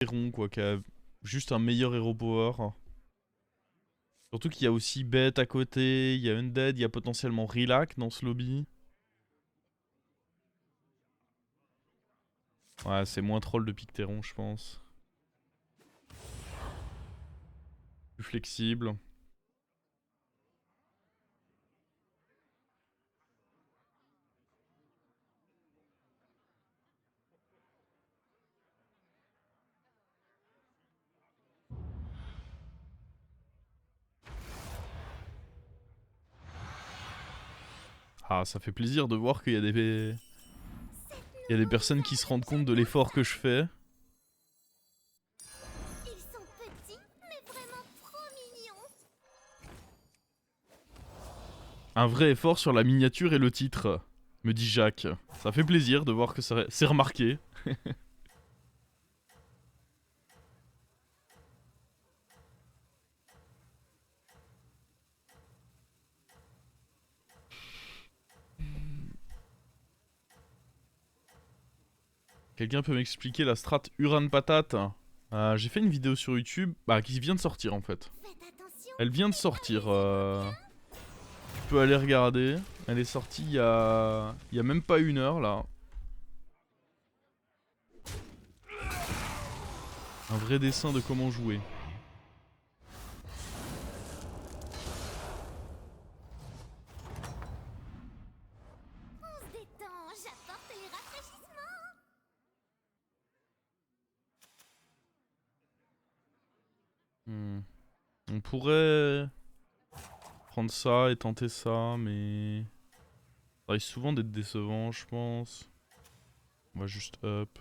Pictéron quoi, qui a juste un meilleur hero power. Surtout qu'il y a aussi Bête à côté, il y a Undead, il y a potentiellement Relax dans ce lobby. Ouais, c'est moins troll de Pictéron, je pense. Plus flexible. Ah, ça fait plaisir de voir qu'il y a des personnes qui se rendent compte de l'effort que je fais. Ils sont petits, mais vraiment trop mignons. Un vrai effort sur la miniature et le titre, me dit Jacques. Ça fait plaisir de voir que c'est remarqué. Quelqu'un peut m'expliquer la strat Uran Patate? J'ai fait une vidéo sur YouTube, qui vient de sortir en fait. Faites attention. Elle vient de sortir, tu peux aller regarder. Elle est sortie il y a même pas 1 heure là. Un vrai dessin de comment jouer. On se détend, j'apporte les rafraîchissements. On pourrait prendre ça et tenter ça, mais ça risque souvent d'être décevant, je pense. On va juste up.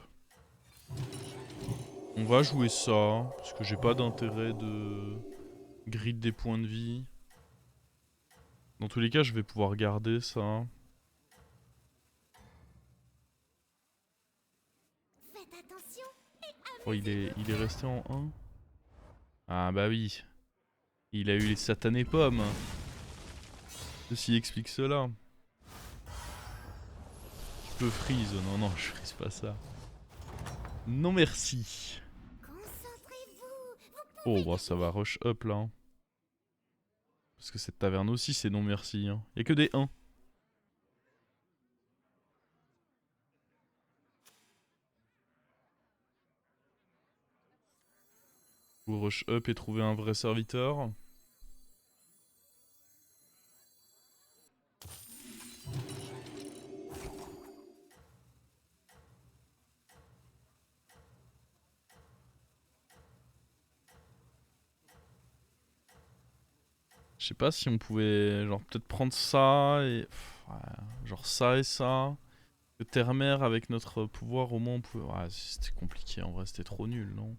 On va jouer ça, parce que j'ai pas d'intérêt de grid des points de vie. Dans tous les cas, je vais pouvoir garder ça. Faites attention. Oh, il est resté en 1. Ah bah oui. Il a eu les satanées pommes. Ceci explique cela. Je peux freeze. Non, non, je freeze pas ça. Non merci. Concentrez-vous. Oh bah ça va rush up là. Hein. Parce que cette taverne aussi c'est non merci. Hein. Y'a que des 1. Faut rush up et trouver un vrai serviteur. Je sais pas si on pouvait genre peut-être prendre ça et... ouais, genre ça et ça. Le terre-mer avec notre pouvoir au moins on pouvait... Ouais c'était compliqué en vrai, c'était trop nul non?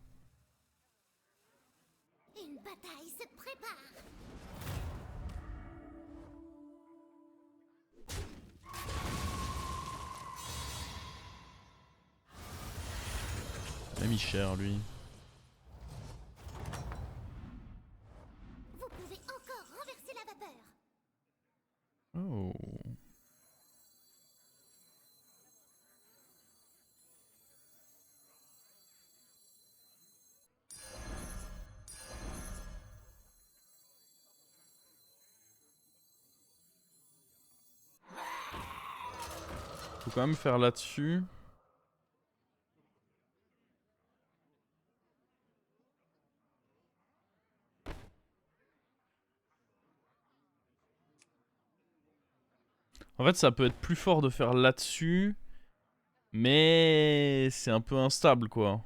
Une bataille se prépare. Il a mis cher lui. Vous pouvez encore renverser la vapeur. Oh. Faut quand même faire là-dessus. En fait ça peut être plus fort de faire là-dessus. Mais c'est un peu instable quoi.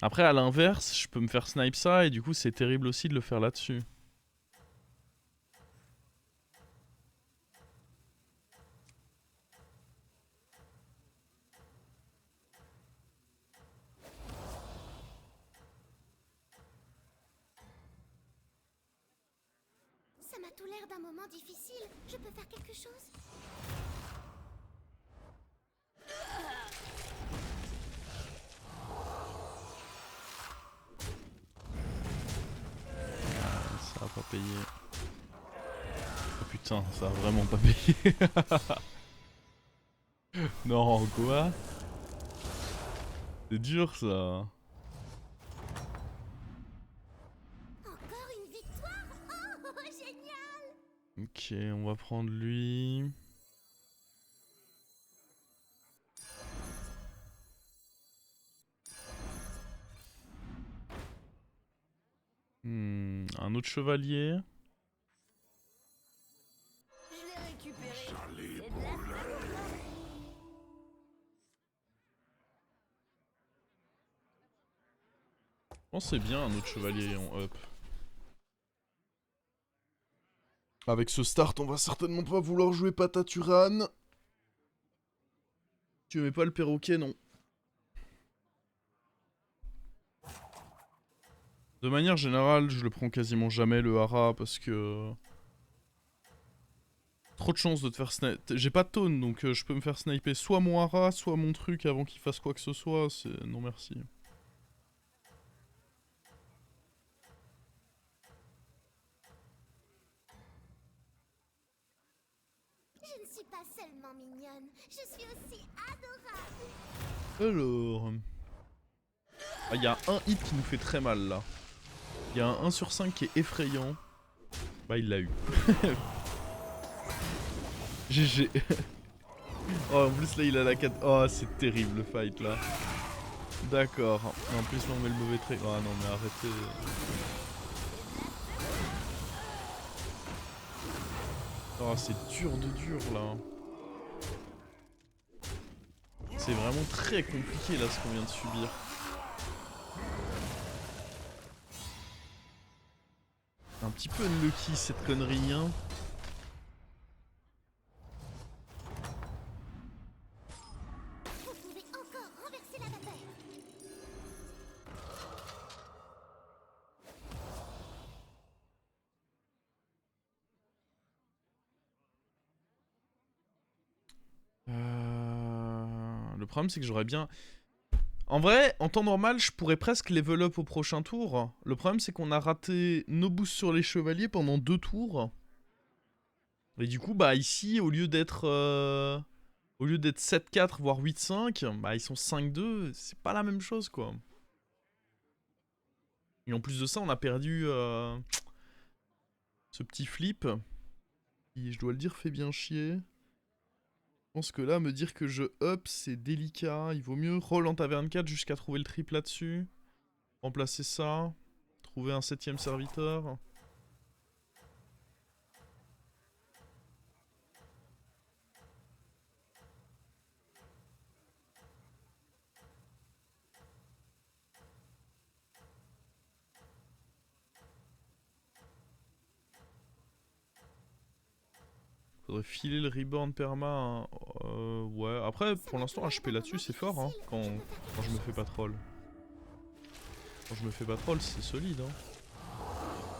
Après à l'inverse, je peux me faire snipe ça et du coup c'est terrible aussi de le faire là-dessus. Ça m'a tout l'air d'un moment difficile. Je peux faire quelque chose? Ça va pas payer. Oh putain, ça va vraiment pas payer. Non, quoi? C'est dur ça. Encore une victoire. Oh, génial. Ok, on va prendre lui. Un autre chevalier. Je l'ai récupéré. C'est de la seconde main. Je pense que c'est bien un autre chevalier en up. Avec ce start, on va certainement pas vouloir jouer Pataturan. Tu mets pas le perroquet, non. De manière générale, je le prends quasiment jamais le hara parce que... Trop de chances de te faire sniper. J'ai pas de taunt donc je peux me faire sniper soit mon hara, soit mon truc avant qu'il fasse quoi que ce soit. C'est... Non merci. Je ne suis pas seulement mignonne, je suis aussi adorable. Alors... Ah, y a un hit qui nous fait très mal là. Il y a un 1 sur 5 qui est effrayant. Bah il l'a eu. GG. Oh en plus là il a la 4. Oh c'est terrible le fight là. D'accord. En plus là on met le mauvais trait. Oh non mais arrêtez. Oh c'est dur de dur là. C'est vraiment très compliqué là ce qu'on vient de subir. Un petit peu unlucky cette connerie hein. Vous pouvez encore renverser la vapeur. Le problème c'est que j'aurais bien... En vrai, en temps normal, je pourrais presque level up au prochain tour. Le problème c'est qu'on a raté nos boosts sur les chevaliers pendant 2 tours. Et du coup, bah ici, au lieu d'être 7-4, voire 8-5, bah ils sont 5-2, c'est pas la même chose quoi. Et en plus de ça, on a perdu ce petit flip, qui, je dois le dire, fait bien chier. Je pense que là, me dire que je up, c'est délicat. Il vaut mieux roll en taverne 4 jusqu'à trouver le trip là-dessus. Remplacer ça. Trouver un 7ème serviteur. Faudrait filer le reborn perma. Hein. Ouais, après, pour l'instant, HP là-dessus, c'est fort. Hein, quand je me fais pas troll. Quand je me fais pas troll, c'est solide. Hein.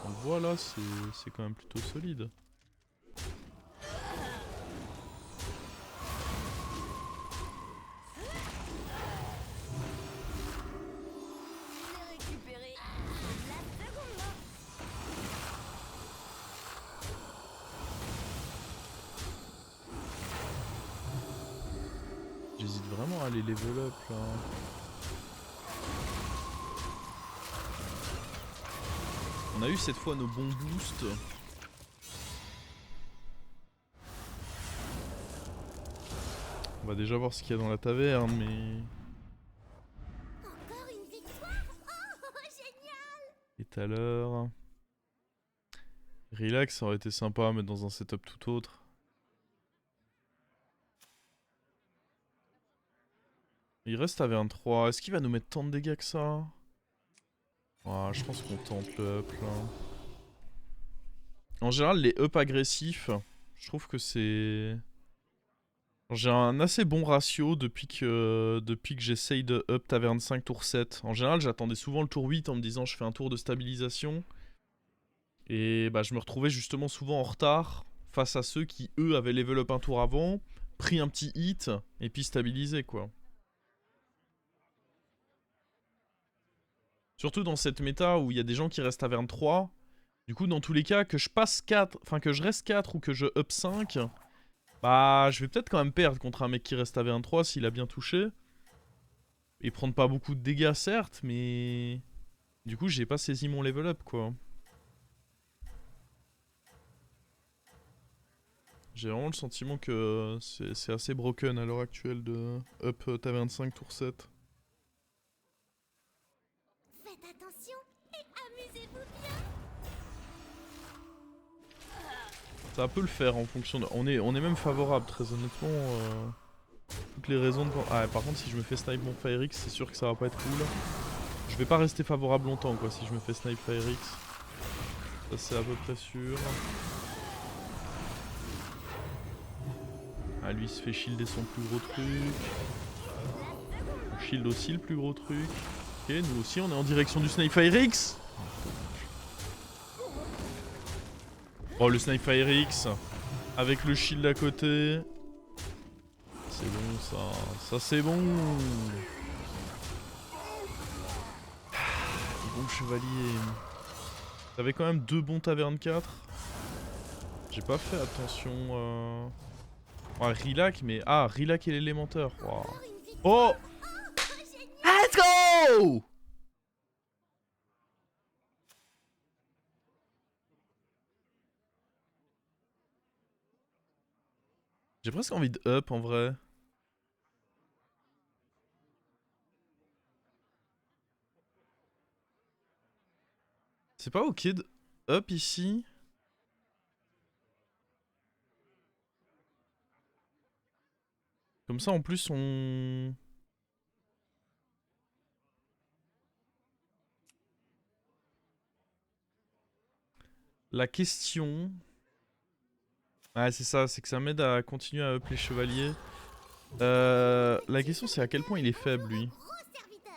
On le voit là, c'est quand même plutôt solide. Je l'ai récupéré. C'est de la seconde main. J'hésite vraiment à aller level up là. On a eu cette fois nos bons boosts. On va déjà voir ce qu'il y a dans la taverne, mais... Encore une victoire. Oh, génial. Et tout à l'heure... Relax, ça aurait été sympa, mais dans un setup tout autre. Il reste taverne 3. Est-ce qu'il va nous mettre tant de dégâts que ça? Ouais, je pense qu'on tente le up là. En général, les up agressifs, je trouve que c'est... J'ai un assez bon ratio depuis que j'essaye de up taverne 5 tour 7. En général, j'attendais souvent le tour 8 en me disant je fais un tour de stabilisation. Et bah je me retrouvais justement souvent en retard face à ceux qui eux avaient level up un tour avant, pris un petit hit et puis stabilisé quoi. Surtout dans cette méta où il y a des gens qui restent taverne 3. Du coup, dans tous les cas, que je passe 4, enfin que je reste 4 ou que je up 5, bah je vais peut-être quand même perdre contre un mec qui reste taverne 3 s'il a bien touché. Et prendre pas beaucoup de dégâts, certes, mais... Du coup, j'ai pas saisi mon level up, quoi. J'ai vraiment le sentiment que c'est assez broken à l'heure actuelle de up taverne 5 tour 7. Faites attention et amusez-vous bien. Ça peut le faire en fonction de... On est même favorable, très honnêtement. Toutes les raisons de... Ah, par contre, si je me fais snipe mon Fire X, c'est sûr que ça va pas être cool. Je vais pas rester favorable longtemps, quoi, si je me fais snipe Fire X. Ça, c'est à peu près sûr. Ah, lui, il se fait shielder son plus gros truc. On shield aussi le plus gros truc. Ok, nous aussi, on est en direction du Snipe Fire X. Oh, le Snipe Fire X. Avec le shield à côté. C'est bon, ça. Ça, c'est bon. Bon chevalier. T'avais quand même 2 bons taverne 4. J'ai pas fait attention. Ouais, Rilac, mais... Ah, Rilac et l'élémentaire. Wow. Oh! Let's go! J'ai presque envie de up en vrai. C'est pas ok de up ici? Comme ça en plus on... La question... Ouais c'est ça, c'est que ça m'aide à continuer à up les chevaliers. La question c'est à quel point il est faible lui. Gros serviteur.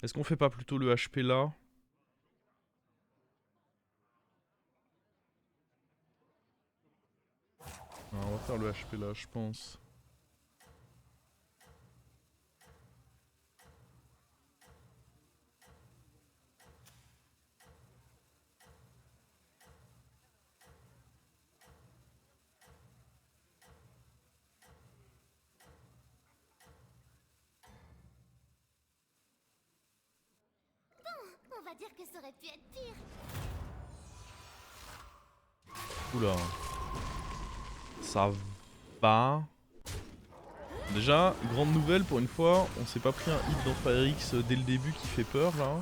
Est-ce qu'on fait pas plutôt le HP là? Ah, on va faire le HP là je pense. On va dire que ça aurait pu être pire. Oula. Ça va. Déjà, grande nouvelle pour une fois, on s'est pas pris un hit dans Fire X dès le début qui fait peur là.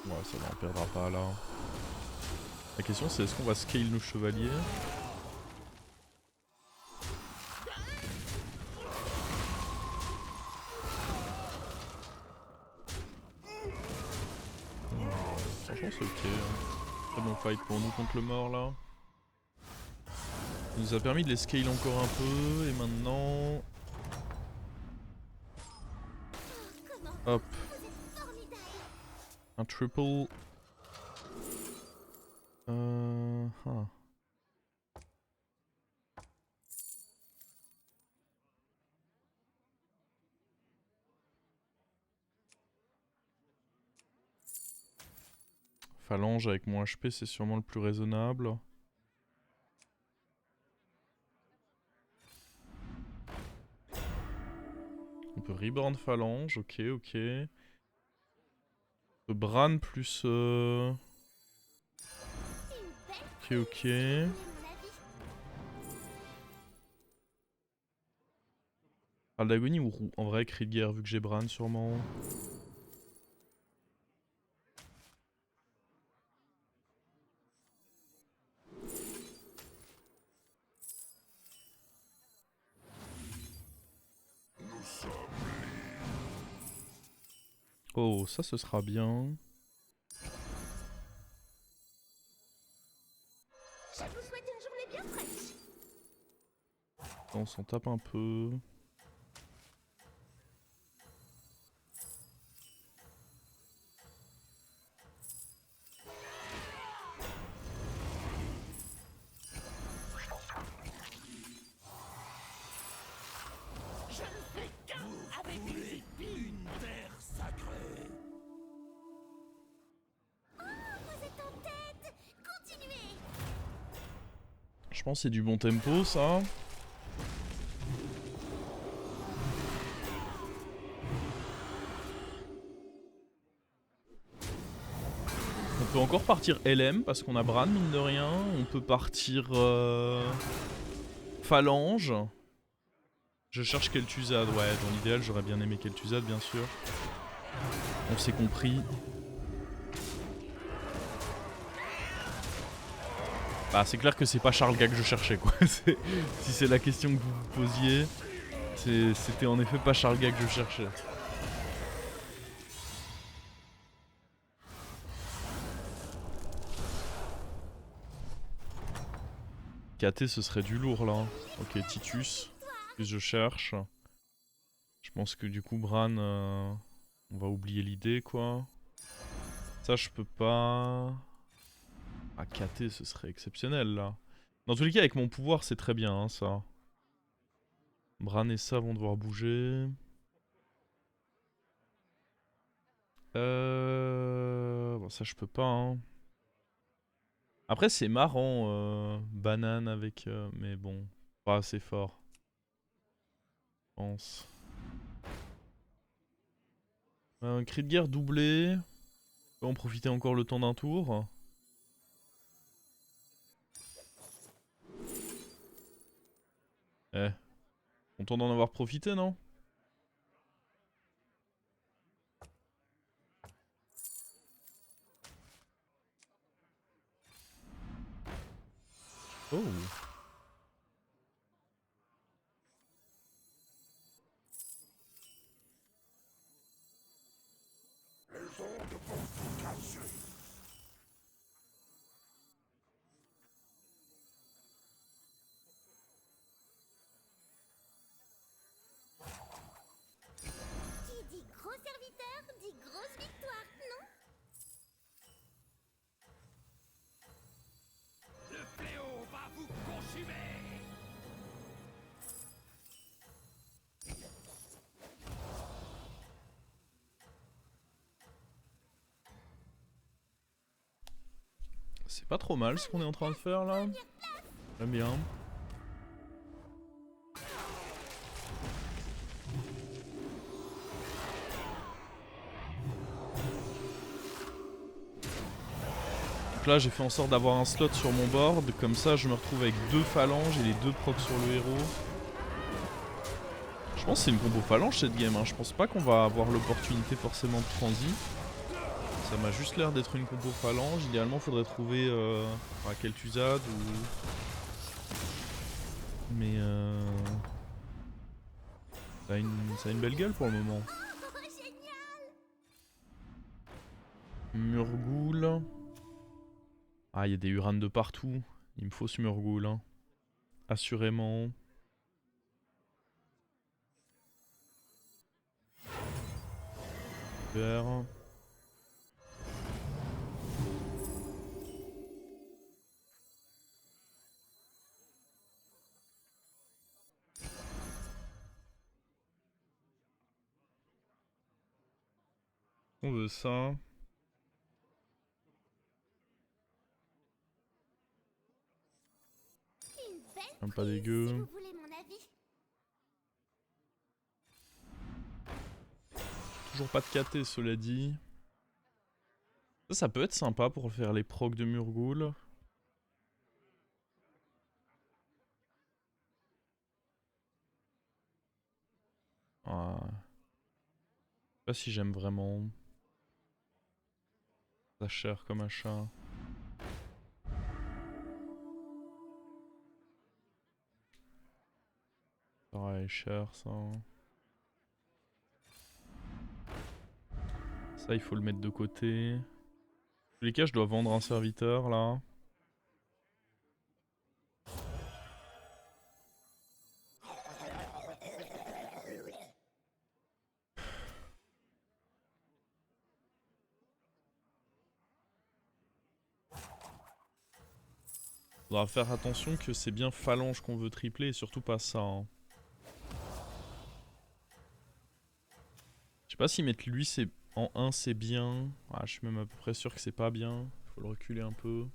Ouais, ça va, on perdra pas là. La question c'est est-ce qu'on va scale nos chevaliers? Franchement c'est ok. Très bon fight pour nous contre le mort là. Ça nous a permis de les scale encore un peu et maintenant... Hop. Un triple. Ah. Phalange avec mon HP c'est sûrement le plus raisonnable. On peut reborn phalange, ok ok. On peut Bran plus... Ok ok. Parle d'agonie ou roux? En vrai, cri de guerre vu que j'ai Bran sûrement. Oh, ça ce sera bien. Je vous souhaite une journée bien fraîche. On s'en tape un peu. Vous êtes en tête. pense que c'est du bon tempo ça. On peut encore partir LM parce qu'on a Bran mine de rien. On peut partir Phalange. Je cherche Kel'Thuzad, ouais, dans l'idéal j'aurais bien aimé Kel'Thuzad bien sûr. On s'est compris. Bah c'est clair que c'est pas Sharlga que je cherchais quoi. Si c'est la question que vous vous posiez, c'était en effet pas Sharlga que je cherchais. KT ce serait du lourd là. Ok, Titus. Plus je cherche. Je pense que du coup Bran, on va oublier l'idée quoi. Ça je peux pas... Ah KT ce serait exceptionnel là. Dans tous les cas avec mon pouvoir c'est très bien hein, ça. Bran et ça vont devoir bouger. Bon ça je peux pas hein. Après c'est marrant banane avec... mais bon, pas assez fort. Je pense. Un cri de guerre doublé. On peut en profiter encore le temps d'un tour. Eh, content d'en avoir profité non? Oh. Qui dit gros serviteur dit grosse victoire, non? C'est pas trop mal ce qu'on est en train de faire là. J'aime bien. Donc là j'ai fait en sorte d'avoir un slot sur mon board. Comme ça je me retrouve avec 2 phalanges et les 2 procs sur le héros. Je pense que c'est une combo phalange cette game. Hein. Je pense pas qu'on va avoir l'opportunité forcément de transi. Ça m'a juste l'air d'être une combo phalange. Idéalement faudrait trouver Kel'Thuzad ou... Mais ça a une belle gueule pour le moment. Oh, génial! Murgoul. Ah, il y a des Uran de partout. Il me faut ce Murgoul. Hein. Assurément. Vert. On veut ça. Une belle Un pas prise, dégueu. si vous voulez mon avis. Toujours pas de KT cela dit. Ça peut être sympa pour faire les procs de Murgoul. Ah. Je sais pas si j'aime vraiment. Ça cher comme achat. Pareil, cher ça. Ça, il faut le mettre de côté. Dans tous les cas, je dois vendre un serviteur là. Faudra faire attention que c'est bien phalange qu'on veut tripler et surtout pas ça. Hein. Je sais pas si mettre lui c'est en 1 c'est bien. Ah, je suis même à peu près sûr que c'est pas bien. Faut le reculer un peu.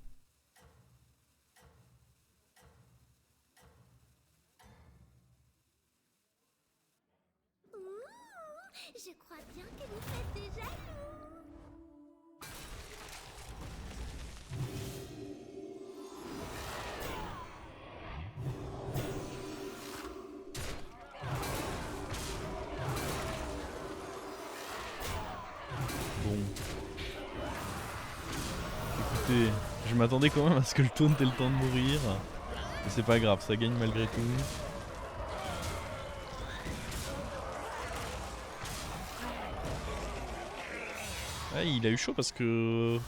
Écoutez, je m'attendais quand même à ce que le taunt ait le temps de mourir. Mais c'est pas grave, ça gagne malgré tout. Ouais, il a eu chaud parce que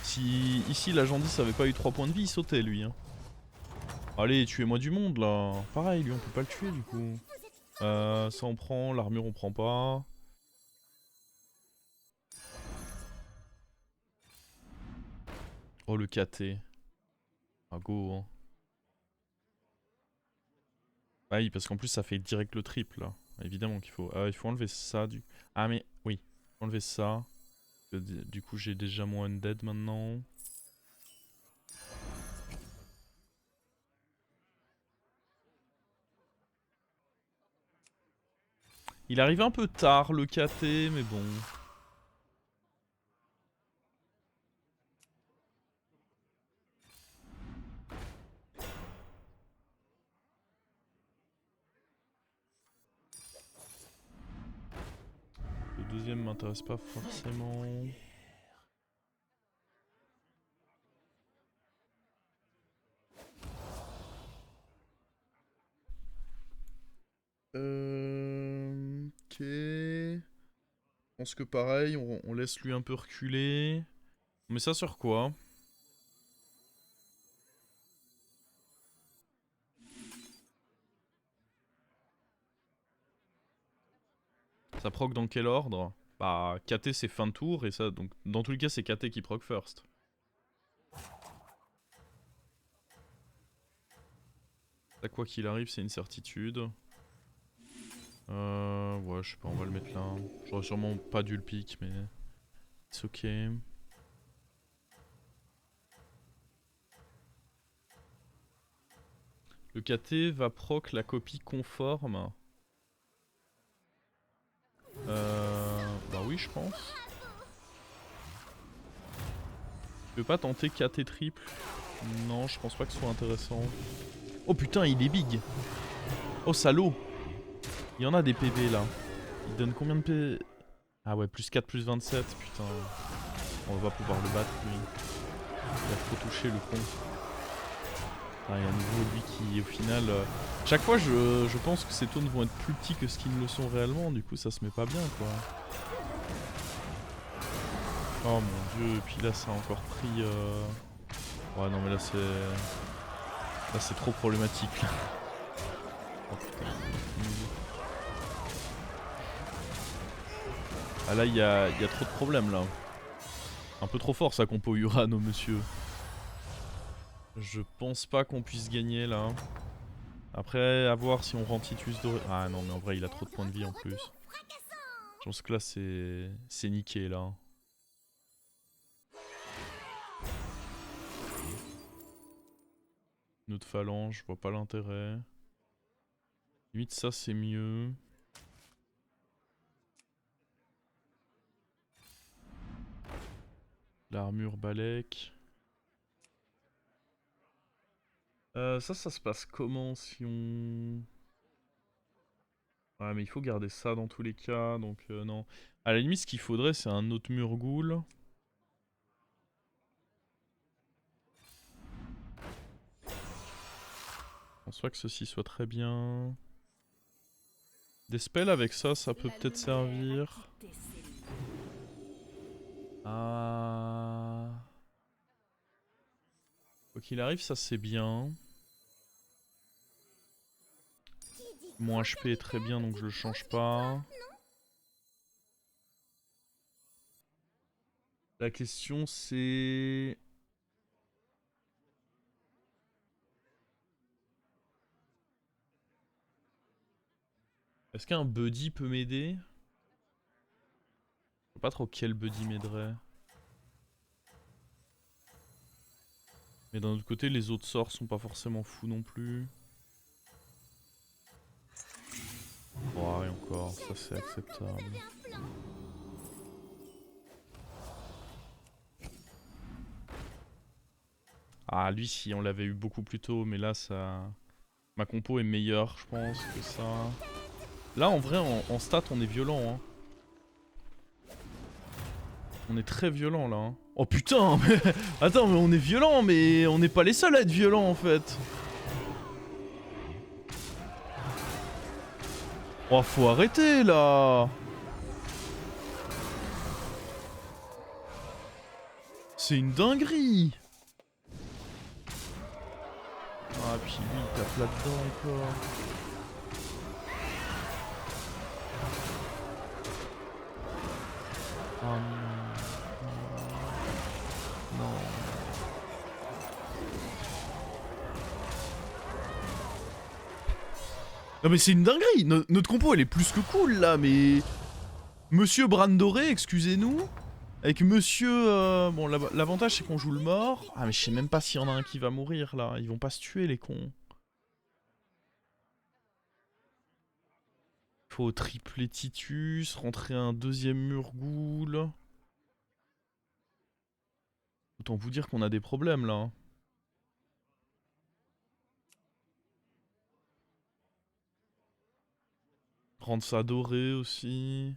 si ici la Jandis avait pas eu 3 points de vie, il sautait lui. Hein. Allez, tuez-moi du monde là. Pareil, lui on peut pas le tuer du coup. Ça on prend, l'armure on prend pas. Oh le KT. Ah go hein. Ah oui, parce qu'en plus ça fait direct le triple là. Évidemment qu'il faut. Il faut enlever ça du. Ah mais oui, faut enlever ça. Du coup j'ai déjà mon undead maintenant. Il arrive un peu tard le KT, mais bon. Le deuxième m'intéresse pas forcément. Ok. Je pense que pareil, on laisse lui un peu reculer. On met ça sur quoi? Ça proc dans quel ordre? Bah, KT c'est fin de tour et ça, donc dans tous les cas c'est KT qui proc first. Ça, quoi qu'il arrive, c'est une certitude. Ouais, je sais pas, on va le mettre là. J'aurais sûrement pas dû le pick, mais c'est ok. Le KT va proc la copie conforme. Bah oui, je pense. Tu veux pas tenter KT triple? Non, je pense pas que ce soit intéressant. Oh putain, il est big. Oh salaud. Il y en a des PV là. Il donne combien de PV? Ah ouais, plus 4, plus 27, putain. On va pas pouvoir le battre lui. Il a trop touché le con. Ah, il y a à nouveau lui qui au final... Chaque fois je pense que ces tones vont être plus petits que ce qu'ils ne le sont réellement, du coup ça se met pas bien quoi. Oh mon dieu, et puis là ça a encore pris... Ouais non mais là c'est... Là c'est trop problématique. Oh putain. Ah là il y a trop de problèmes là. Un peu trop fort sa compo Urano monsieur. Je pense pas qu'on puisse gagner là. Après à voir si on rend Titus doré. Ah non mais en vrai il a trop de points de vie en plus. Je pense que là c'est niqué là. Notre phalange, je vois pas l'intérêt. Limite ça c'est mieux. L'armure Balek. Ça se passe comment si on... Ouais mais il faut garder ça dans tous les cas, donc non. À la limite ce qu'il faudrait c'est un autre Murgoul. Je pense pas que ceci soit très bien. Des spells avec ça, ça peut peut-être servir. Ah... Quoi qu'il arrive, ça c'est bien. Mon HP est très bien donc je le change pas. La question c'est... Est-ce qu'un buddy peut m'aider? Je sais pas trop quel buddy m'aiderait. Mais d'un autre côté, les autres sorts sont pas forcément fous non plus. Ouais, encore, ça c'est acceptable. Ah, lui, si on l'avait eu beaucoup plus tôt, mais là, ça... Ma compo est meilleure, je pense, que ça. Là, en vrai, en stat, on est violent, hein. On est très violent là. Hein. Oh putain, mais... Attends, mais on est violent, mais on n'est pas les seuls à être violents en fait. Oh, faut arrêter là. C'est une dinguerie. Ah, puis lui, il tape là-dedans encore. Oh non. Non. Non mais c'est une dinguerie. Notre compo elle est plus que cool là, mais... Monsieur Brandoré, excusez-nous. Avec monsieur... Bon, l'avantage c'est qu'on joue le mort. Ah mais je sais même pas s'il y en a un qui va mourir là. Ils vont pas se tuer les cons. Faut tripler Titus, rentrer un deuxième Murgoul. Autant vous dire qu'on a des problèmes là. Rendre ça doré aussi.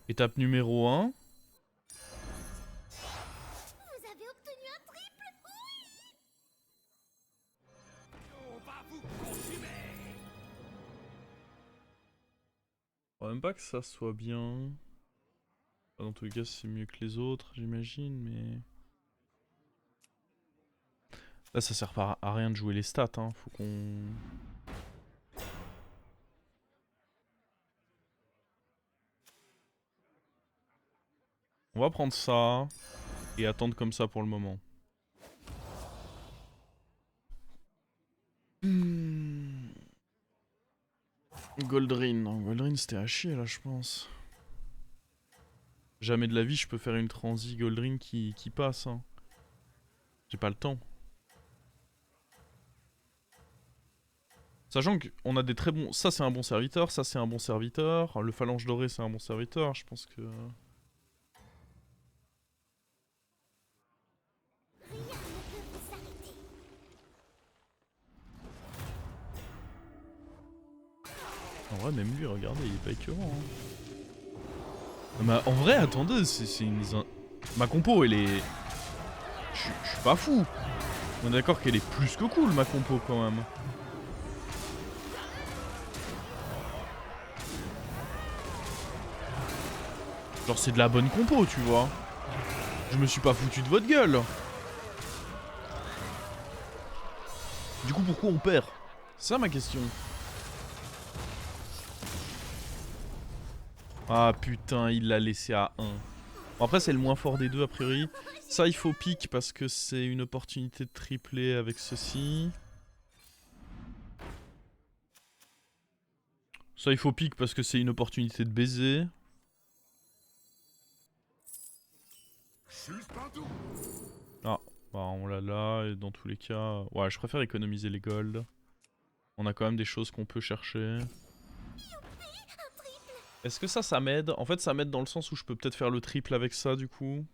Étape numéro 1. Vous avez obtenu un triple. Faut même pas que ça soit bien. Dans tous les cas, c'est mieux que les autres, j'imagine, mais... Là, ça sert pas à rien de jouer les stats, hein. Faut qu'on... On va prendre ça et attendre comme ça pour le moment. Goldrin. Goldrin, c'était à chier, là, je pense. Jamais de la vie, je peux faire une transi Goldrin qui passe. Hein. J'ai pas le temps. Sachant qu'on a des très bons... Ça, c'est un bon serviteur. Ça, c'est un bon serviteur. Le phalange doré, c'est un bon serviteur. Je pense que... Rien ne peut vous arrêter. En vrai, même lui, regardez, il est pas écœurant. Hein. Non, mais en vrai, attendez, c'est une... Ma compo, elle est... Je suis pas fou. On est d'accord qu'elle est plus que cool, ma compo, quand même. Genre, c'est de la bonne compo, tu vois. Je me suis pas foutu de votre gueule. Du coup, pourquoi on perd? C'est ça ma question. Ah putain, il l'a laissé à 1. Bon, après, c'est le moins fort des deux, a priori. Ça, il faut pique parce que c'est une opportunité de tripler avec ceci. Ça, il faut pique parce que c'est une opportunité de baiser. Ah, bah on l'a là, et dans tous les cas... Ouais, je préfère économiser les golds. On a quand même des choses qu'on peut chercher. Est-ce que ça m'aide? En fait, ça m'aide dans le sens où je peux peut-être faire le triple avec ça, du coup.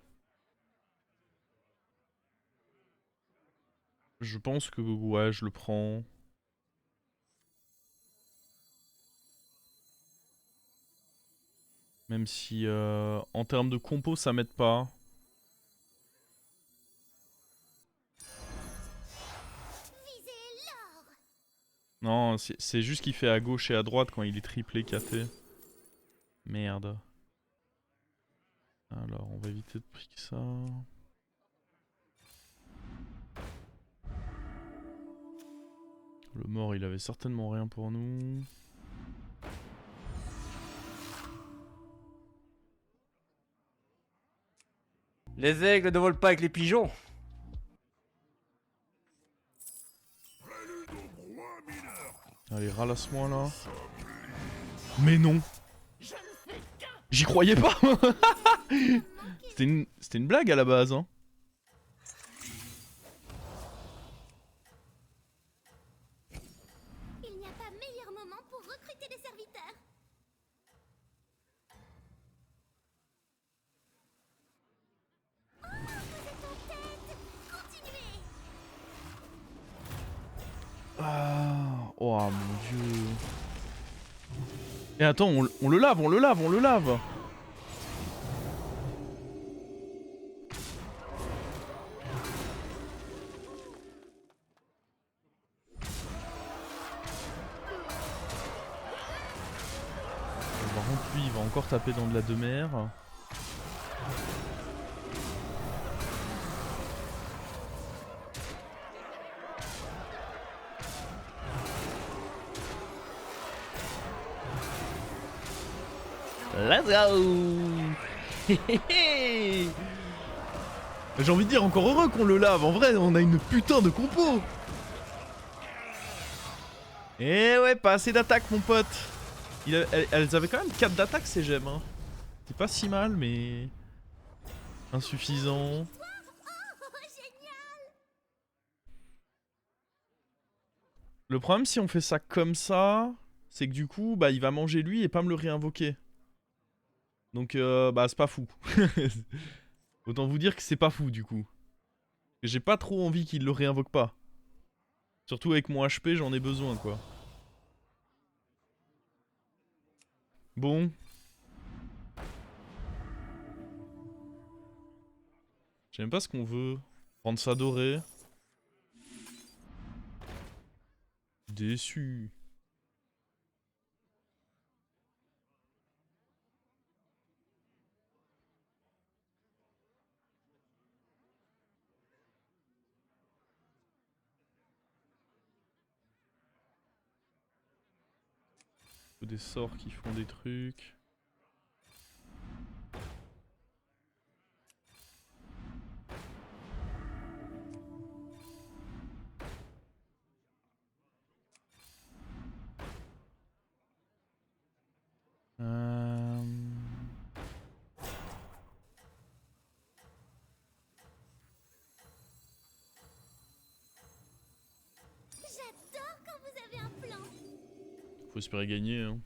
Je pense que, ouais, je le prends. Même si, en termes de compo, ça m'aide pas. Visez l'or. Non, c'est juste qu'il fait à gauche et à droite quand il est triplé KT. Merde. Alors, on va éviter de piquer ça. Le mort, il avait certainement rien pour nous. Les aigles ne volent pas avec les pigeons. Allez, ralasse-moi là. Mais non. J'y croyais pas. C'était une blague à la base, hein. Il n'y a pas meilleur moment pour recruter des serviteurs. Oh, vous êtes en tête. Continuez. mon dieu. Et attends, on le lave, on le lave, on le lave. Par contre, lui, il va encore taper dans de la demeure. Let's go. J'ai envie de dire encore heureux qu'on le lave, en vrai on a une putain de compo. Et ouais, pas assez d'attaque mon pote. Elles avaient quand même 4 d'attaque ces gemmes hein. C'est pas si mal mais... insuffisant. Le problème si on fait ça comme ça, c'est que du coup bah il va manger lui et pas me le réinvoquer. Donc bah c'est pas fou. Autant vous dire que c'est pas fou du coup. J'ai pas trop envie qu'il le réinvoque pas. Surtout avec mon HP j'en ai besoin quoi. Bon. Je sais même pas ce qu'on veut. Prendre ça doré. Déçu. Des sorts qui font des trucs. J'adore quand vous avez un plan. Faut espérer gagner hein.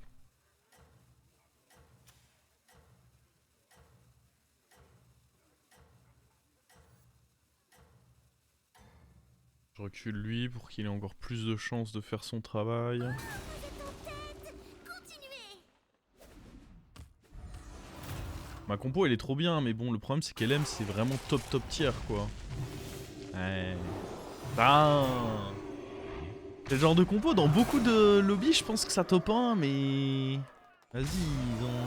Je recule lui pour qu'il ait encore plus de chances de faire son travail. Vous êtes en tête. Continuez. Ma compo elle est trop bien mais bon le problème c'est qu'elle aime c'est vraiment top tier quoi. Ouais. Ah. C'est le genre de compo dans beaucoup de lobbies je pense que ça top 1 mais... Vas-y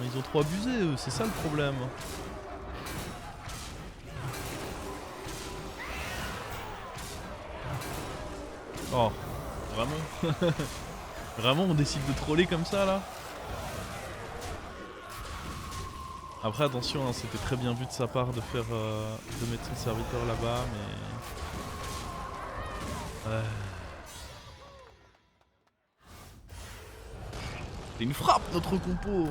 ils ont trop abusé eux, c'est ça le problème. Oh, vraiment? Vraiment on décide de troller comme ça là? Après attention, hein, c'était très bien vu de sa part de faire de mettre son serviteur là-bas, mais... C'est une frappe notre compo!